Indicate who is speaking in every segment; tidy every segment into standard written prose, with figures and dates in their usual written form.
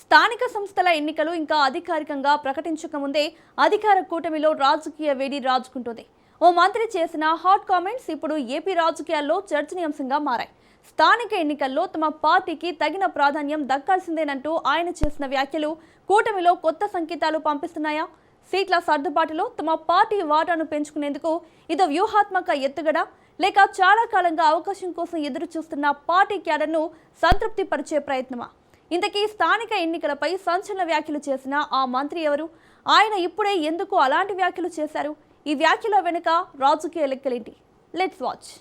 Speaker 1: స్థానిక సంస్థల ఎన్నికలు ఇంకా అధికారికంగా ప్రకటించకముందే అధికార కూటమిలో రాజకీయ వేడి రాజుకుంటుంది. ఓ మంత్రి చేసిన హాట్ కామెంట్స్ ఇప్పుడు ఏపీ రాజకీయాల్లో చర్చనీయాంశంగా మారాయి. స్థానిక ఎన్నికల్లో తమ పార్టీకి తగిన ప్రాధాన్యం దక్కాల్సిందేనంటూ ఆయన చేసిన వ్యాఖ్యలు కూటమిలో కొత్త సంకేతాలు పంపిస్తున్నాయా? సీట్ల సర్దుబాటులో తమ పార్టీ వాటాను పెంచుకునేందుకు ఇదో వ్యూహాత్మక ఎత్తుగడ, లేక చాలా కాలంగా అవకాశం కోసం ఎదురు చూస్తున్న పార్టీ క్యాడర్ను సంతృప్తి పరిచే ప్రయత్నమా? ఇంతకీ స్థానిక ఎన్నికలపై సంచలన వ్యాఖ్యలు చేసిన ఆ మంత్రి ఎవరు? ఆయన ఇప్పుడే ఎందుకు అలాంటి వ్యాఖ్యలు చేశారు? ఈ వ్యాఖ్యల వెనుక రాజకీయ లెక్కలేంటి? Let's watch.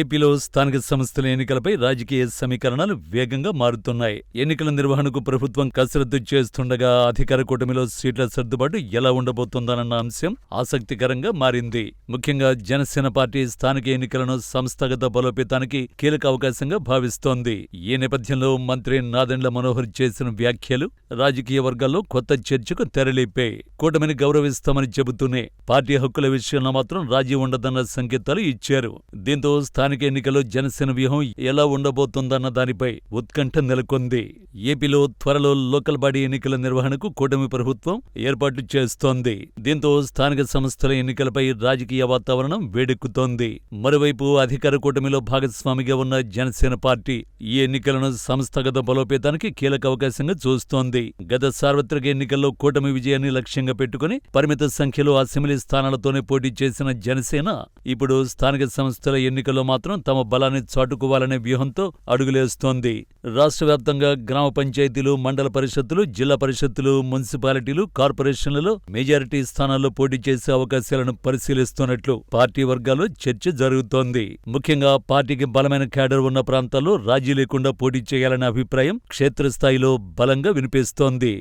Speaker 2: ఏపీలో స్థానిక సంస్థల ఎన్నికలపై రాజకీయ సమీకరణాలు వేగంగా మారుతున్నాయి. ఎన్నికల నిర్వహణకు ప్రభుత్వం కసరత్తు చేస్తుండగా అధికార కూటమిలో సీట్ల సర్దుబాటు ఎలా ఉండబోతోందన్న అంశం ఆసక్తికరంగా మారింది. ముఖ్యంగా జనసేన పార్టీ స్థానిక ఎన్నికలను సంస్థాగత బలోపేతానికి కీలక అవకాశంగా భావిస్తోంది. ఈ నేపథ్యంలో మంత్రి నాదెండ్ల మనోహర్ చేసిన వ్యాఖ్యలు రాజకీయ వర్గాల్లో కొత్త చర్చకు తెరలేపాయి. కూటమిని గౌరవిస్తామని చెబుతూనే పార్టీ హక్కుల విషయంలో మాత్రం రాజీ ఉండదన్న సంకేతాలు ఇచ్చారు. దీంతో స్థానిక ఎన్నికల్లో జనసేన వ్యూహం ఎలా ఉండబోతోందన్న దానిపై ఉత్కంఠ నెలకొంది. ఏపీలో త్వరలో లోకల్ బాడీ ఎన్నికల నిర్వహణకు కూటమి ప్రభుత్వం ఏర్పాట్లు చేస్తోంది. దీంతో స్థానిక సంస్థల ఎన్నికలపై రాజకీయ వాతావరణం వేడెక్కుతోంది. మరోవైపు అధికార కూటమిలో భాగస్వామిగా ఉన్న జనసేన పార్టీ ఈ ఎన్నికలను సంస్థాగత బలోపేతానికి కీలక అవకాశంగా చూస్తోంది. గత సార్వత్రిక ఎన్నికల్లో కూటమి విజయాన్ని లక్ష్యంగా పెట్టుకుని పరిమిత సంఖ్యలో అసెంబ్లీ స్థానాలతోనే పోటీ చేసిన జనసేన ఇప్పుడు స్థానిక సంస్థల ఎన్నికల్లో మాత్రం తమ బలాన్ని చాటుకోవాలనే వ్యూహంతో అడుగులేస్తోంది. రాష్ట్ర వ్యాప్తంగా గ్రామ పంచాయతీలు, మండల పరిషత్తులు, జిల్లా పరిషత్తులు, మున్సిపాలిటీలు, కార్పొరేషన్లలో మెజారిటీ స్థానాల్లో పోటీ చేసే అవకాశాలను పరిశీలిస్తున్నట్లు పార్టీ వర్గాల్లో చర్చ జరుగుతోంది. ముఖ్యంగా పార్టీకి బలమైన క్యాడర్ ఉన్న ప్రాంతాల్లో రాజీ లేకుండా పోటీ చేయాలనే అభిప్రాయం క్షేత్రస్థాయిలో బలంగా వినిపిస్తోంది.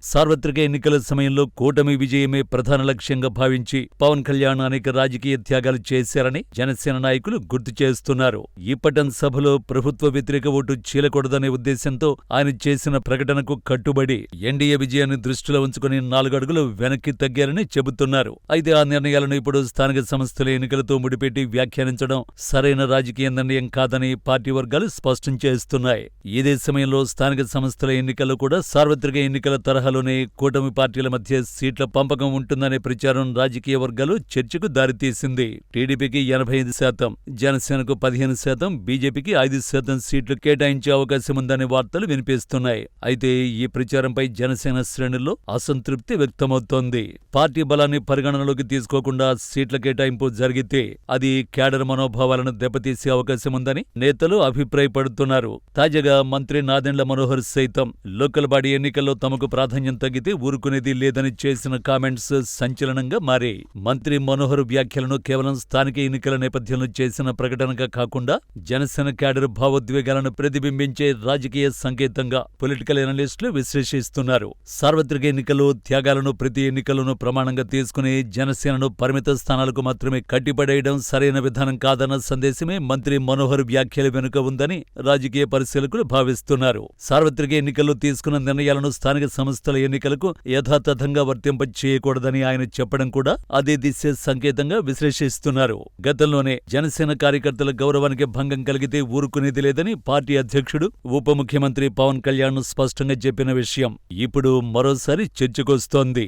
Speaker 2: సార్వత్రిక ఎన్నికల సమయంలో కూటమి విజయమే ప్రధాన లక్ష్యంగా భావించి పవన్ కళ్యాణ్ అనేక రాజకీయ త్యాగాలు చేశారని జనసేన నాయకులు గుర్తు చేస్తున్నారు. ఈపటన్ సభలో ప్రభుత్వ వ్యతిరేక ఓటు చీలకూడదనే ఉద్దేశంతో ఆయన చేసిన ప్రకటనకు కట్టుబడి ఎన్డీఏ విజయాన్ని దృష్టిలో ఉంచుకుని 4 అడుగులు వెనక్కి తగ్గారని చెబుతున్నారు. అయితే ఆ నిర్ణయాలను ఇప్పుడు స్థానిక సంస్థల ఎన్నికలతో ముడిపెట్టి వ్యాఖ్యానించడం సరైన రాజకీయ నిర్ణయం కాదని పార్టీ వర్గాలు స్పష్టం చేస్తున్నాయి. ఇదే సమయంలో స్థానిక సంస్థల ఎన్నికల్లో కూడా సార్వత్రిక ఎన్నికల తరహాలో కూటమి పార్టీల మధ్య సీట్ల పంపకం ఉంటుందనే ప్రచారం రాజకీయ వర్గాలు చర్చకు దారితీసింది. టీడీపీకి 85%, జనసేనకు 15%, బీజేపీకి 5% సీట్లు కేటాయించే అవకాశం ఉందనే వార్తలు వినిపిస్తున్నాయి. అయితే ఈ ప్రచారంపై జనసేన శ్రేణుల్లో అసంతృప్తి వ్యక్తమవుతోంది. పార్టీ బలాన్ని పరిగణనలోకి తీసుకోకుండా సీట్ల కేటాయింపు జరిగితే అది క్యాడర్ మనోభావాలను దెబ్బతీసే అవకాశం ఉందని నేతలు అభిప్రాయపడుతున్నారు. తాజాగా మంత్రి నాదెండ్ల మనోహర్ సైతం లోకల్ బాడీ ఎన్నికల్లో తమకు ప్రాధాన్యం తగ్గితే ఊరుకునేది లేదని చేసిన కామెంట్స్ సంచలనంగా మారాయి. మంత్రి మనోహర్ వ్యాఖ్యలను కేవలం స్థానిక ఎన్నికల నేపథ్యంలో చేసిన ప్రకటనగా కాకుండా జనసేన క్యాడర్ భావోద్వేగాలను ప్రతిబింబించే రాజకీయ సంకేతంగా పొలిటికల్ ఎనలిస్టులు విశ్లేషిస్తున్నారు. సార్వత్రిక ఎన్నికల్లో త్యాగాలను ప్రతి ఎన్నికలను ప్రమాణంగా తీసుకుని జనసేనను పరిమిత స్థానాలకు మాత్రమే కట్టిపడేయడం సరైన విధానం కాదన్న సందేశమే మంత్రి మనోహర్ వ్యాఖ్యల వెనుక ఉందని రాజకీయ పరిశీలకులు భావిస్తున్నారు. సార్వత్రిక ఎన్నికల్లో తీసుకున్న నిర్ణయాలను స్థానిక సంస్థల ఎన్నికలకు యథాతథంగా వర్తింపచేయకూడదని ఆయన చెప్పడం కూడా అదే దిశ సంకేతంగా విశ్లేషిస్తున్నారు. గతంలోనే జనసేన కార్యకర్తల గౌరవానికి భంగం కలిగితే ఊరుకునేది లేదని పార్టీ అధ్యక్షుడు, ఉప ముఖ్యమంత్రి పవన్ కళ్యాణ్ స్పష్టంగా చెప్పిన విషయం ఇప్పుడు మరోసారి చర్చకొస్తోంది.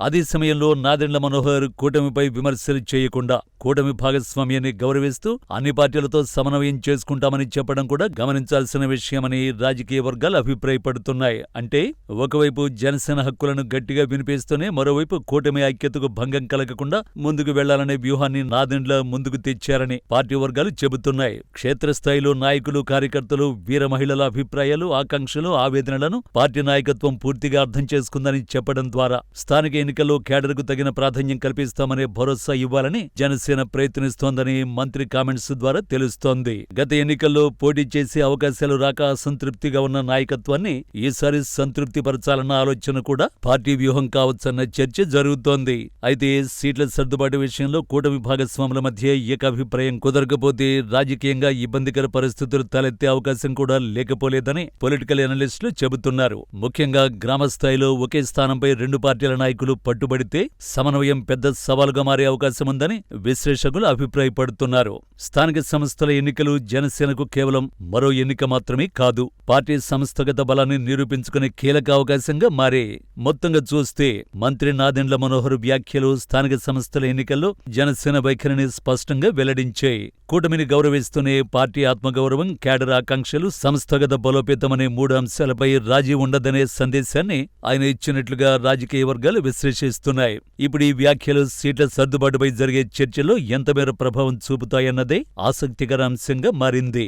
Speaker 2: అదే సమయంలో నాదెండ్ల మనోహర్ కూటమిపై విమర్శలు చేయకుండా కూటమి భాగస్వామ్యాన్ని గౌరవిస్తూ అన్ని పార్టీలతో సమన్వయం చేసుకుంటామని చెప్పడం కూడా గమనించాల్సిన విషయమని రాజకీయ వర్గాలు అభిప్రాయపడుతున్నాయి. అంటే ఒకవైపు జనసేన హక్కులను గట్టిగా వినిపిస్తూనే మరోవైపు కూటమి ఐక్యతకు భంగం కలగకుండా ముందుకు వెళ్లాలనే వ్యూహాన్ని నాదెండ్ల ముందుకు తెచ్చారని పార్టీ వర్గాలు చెబుతున్నాయి. క్షేత్రస్థాయిలో నాయకులు, కార్యకర్తలు, వీర మహిళల అభిప్రాయాలు, ఆకాంక్షలు, ఆవేదనలను పార్టీ నాయకత్వం పూర్తిగా అర్థం చేసుకుందని చెప్పడం ద్వారా స్థానిక ఎన్నికల్లో క్యాడర్కు తగిన ప్రాధాన్యం కల్పిస్తామనే భరోసా ఇవ్వాలని జనసేన జనసేన ప్రయత్నిస్తోందని మంత్రి కామెంట్స్ ద్వారా తెలుస్తోంది. గత ఎన్నికల్లో పోటీ చేసే అవకాశాలు రాక అసంతృప్తిగా ఉన్న నాయకత్వాన్ని ఈసారి సంతృప్తిపరచాలన్న ఆలోచన కూడా పార్టీ వ్యూహం కావచ్చన్న చర్చ జరుగుతోంది. అయితే సీట్ల సర్దుబాటు విషయంలో కూటమి భాగస్వాముల మధ్య ఏకాభిప్రాయం కుదరకపోతే రాజకీయంగా ఇబ్బందికర పరిస్థితులు తలెత్తే అవకాశం కూడా లేకపోలేదని పొలిటికల్ ఎనలిస్టులు చెబుతున్నారు. ముఖ్యంగా గ్రామ స్థాయిలో ఒకే స్థానంపై రెండు పార్టీల నాయకులు పట్టుబడితే సమన్వయం పెద్ద సవాలుగా మారే అవకాశముందని విశ్లేషకులు అభిప్రాయపడుతున్నారు. స్థానిక సంస్థల ఎన్నికలు జనసేనకు కేవలం మరో ఎన్నిక మాత్రమే కాదు, పార్టీ సంస్థాగత బలాన్ని నిరూపించుకునే కీలక అవకాశంగా మారే. మొత్తంగా చూస్తే మంత్రి నాదెండ్ల మనోహర్ వ్యాఖ్యలు స్థానిక సంస్థల ఎన్నికల్లో జనసేన వైఖరిని స్పష్టంగా వెల్లడించాయి. కూటమిని గౌరవిస్తూనే పార్టీ ఆత్మగౌరవం, క్యాడర్ ఆకాంక్షలు, సంస్థాగత బలోపేతమనే 3 అంశాలపై రాజీ ఉండదనే సందేశాన్ని ఆయన ఇచ్చినట్లుగా రాజకీయ వర్గాలు విశ్లేషిస్తున్నాయి. ఇప్పుడు ఈ వ్యాఖ్యలు సీట్ల సర్దుబాటుపై జరిగే చర్చలో ఎంతమేర ప్రభావం చూపుతాయన్నదే ఆసక్తికర అంశంగా మారింది.